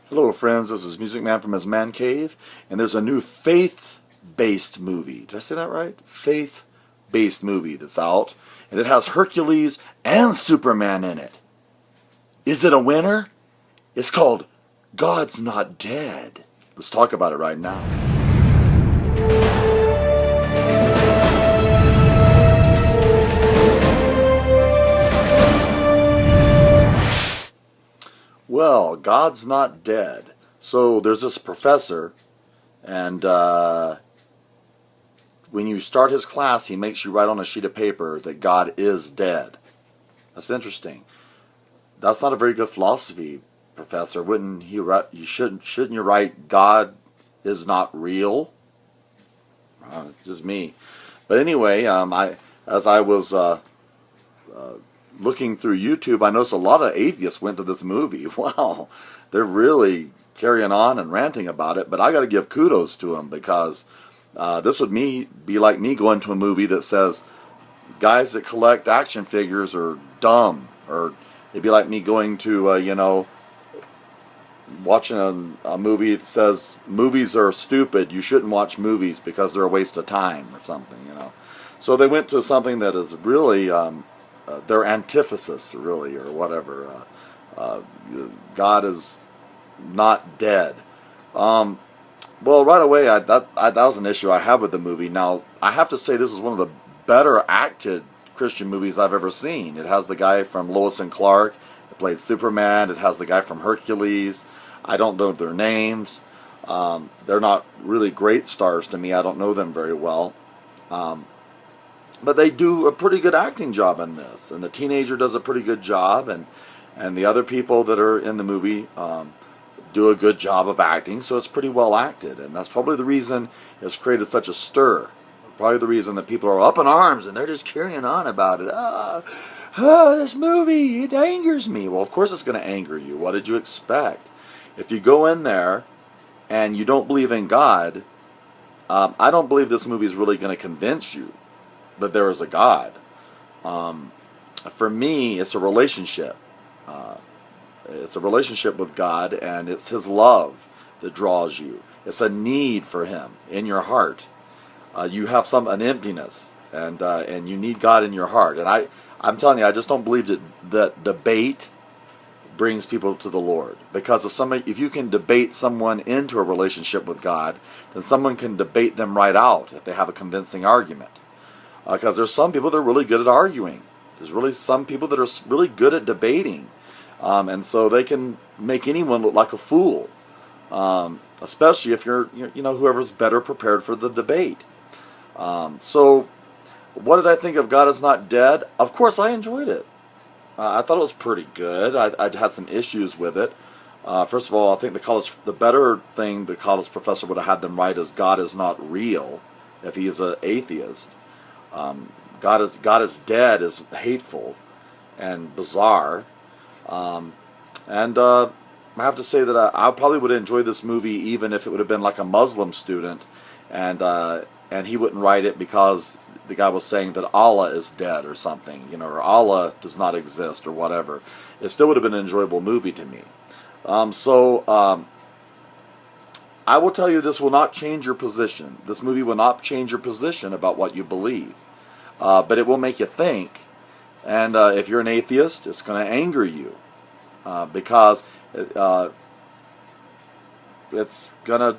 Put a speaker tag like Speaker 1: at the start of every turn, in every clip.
Speaker 1: Hello friends, this is Music Man from his man cave, and there's a new faith-based movie. Did I say that right? Faith-based movie that's out, and it has Hercules and Superman in it. Is it a winner? It's called God's Not Dead. Let's talk about it right now. Well, God's not dead. So there's this professor, and when you start his class, he makes you write on a sheet of paper that God is dead. That's interesting. That's not a very good philosophy, Professor. Wouldn't he write? Shouldn't you write God is not real? Just me. But anyway, as I was looking through YouTube, I noticed a lot of atheists went to this movie. Wow, they're really carrying on and ranting about it. But I got to give kudos to them, because this would be like me going to a movie that says guys that collect action figures are dumb, or it'd be like me going to watching a movie that says movies are stupid. You shouldn't watch movies because they're a waste of time or something. So they went to something that is really their antithesis, really, or whatever. God is not dead. Well, right away, that was an issue I have with the movie. Now, I have to say this is one of the better acted Christian movies I've ever seen. It has the guy from Lois and Clark that played Superman. It has the guy from Hercules. I don't know their names. They're not really great stars to me. I don't know them very well. But they do a pretty good acting job in this, and the teenager does a pretty good job, and the other people that are in the movie do a good job of acting, so it's pretty well acted, and that's probably the reason it's created such a stir. Probably the reason that people are up in arms and they're just carrying on about it. This movie, it angers me. Well, of course it's going to anger you. What did you expect? If you go in there and you don't believe in God, I don't believe this movie is really going to convince you that there is a God. For me, it's a relationship. It's a relationship with God, and it's His love that draws you. It's a need for Him in your heart. You have an emptiness, and you need God in your heart. And I'm telling you, I just don't believe that debate brings people to the Lord. Because if you can debate someone into a relationship with God, then someone can debate them right out if they have a convincing argument. Because there's some people that are really good at arguing. There's really some people that are really good at debating. And so they can make anyone look like a fool. Especially if you're whoever's better prepared for the debate. So what did I think of God is Not Dead? Of course I enjoyed it. I thought it was pretty good. I had some issues with it. First of all, I think the better thing the college professor would have had them write is God is not real, if he is an atheist. God is dead is hateful and bizarre. I have to say that I probably would enjoy this movie even if it would have been like a Muslim student, and he wouldn't write it because the guy was saying that Allah is dead or something, or Allah does not exist or whatever. It still would have been an enjoyable movie to me. I will tell you, this will not change your position. This movie will not change your position about what you believe. But it will make you think. And if you're an atheist, it's going to anger you. Because it's going to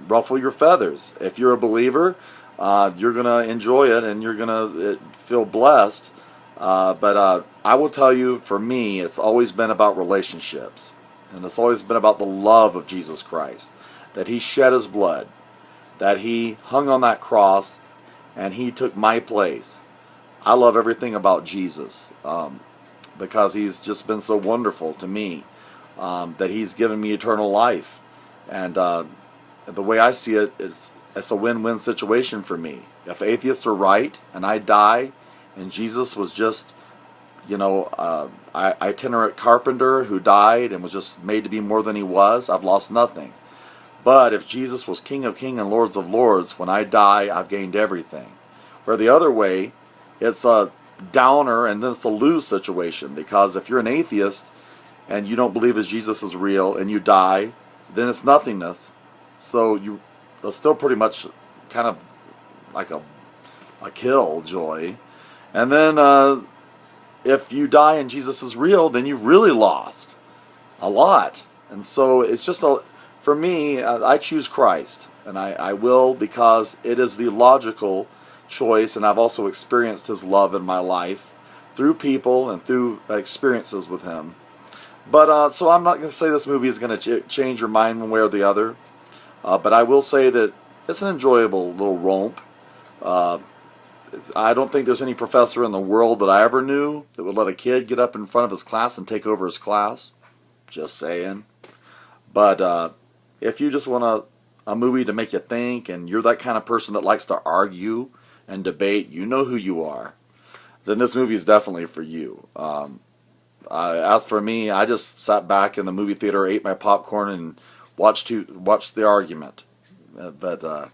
Speaker 1: ruffle your feathers. If you're a believer, you're going to enjoy it and you're going to feel blessed. But I will tell you, for me, it's always been about relationships. And it's always been about the love of Jesus Christ. That He shed His blood. That He hung on that cross and He took my place. I love everything about Jesus. Because He's just been so wonderful to me. That He's given me eternal life. And the way I see it, it's a win-win situation for me. If atheists are right and I die and Jesus was just itinerant carpenter who died and was just made to be more than He was, I've lost nothing. But if Jesus was King of Kings and Lords of Lords, when I die, I've gained everything. Where the other way, it's a downer and then it's a lose situation. Because if you're an atheist and you don't believe that Jesus is real and you die, then it's nothingness. So it's still pretty much kind of like a kill joy. And then if you die and Jesus is real, then you've really lost a lot. And so it's just for me, I choose Christ. And I will, because it is the logical choice. And I've also experienced his love in my life through people and through experiences with him. But so I'm not going to say this movie is going to change your mind one way or the other. But I will say that it's an enjoyable little romp. I don't think there's any professor in the world that I ever knew that would let a kid get up in front of his class and take over his class. Just saying. But if you just want a movie to make you think, and you're that kind of person that likes to argue and debate, you know who you are, then this movie is definitely for you. As for me, I just sat back in the movie theater, ate my popcorn, and watched the argument. But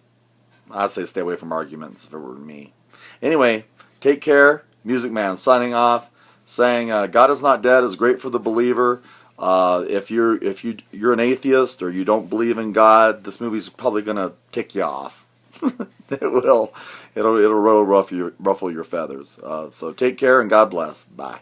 Speaker 1: I'd say stay away from arguments if it were me. Anyway, take care. Music Man signing off, saying God is not dead is great for the believer. If you're an atheist or you don't believe in God, this movie's probably gonna tick you off. It will. It'll ruffle your feathers. So take care and God bless. Bye.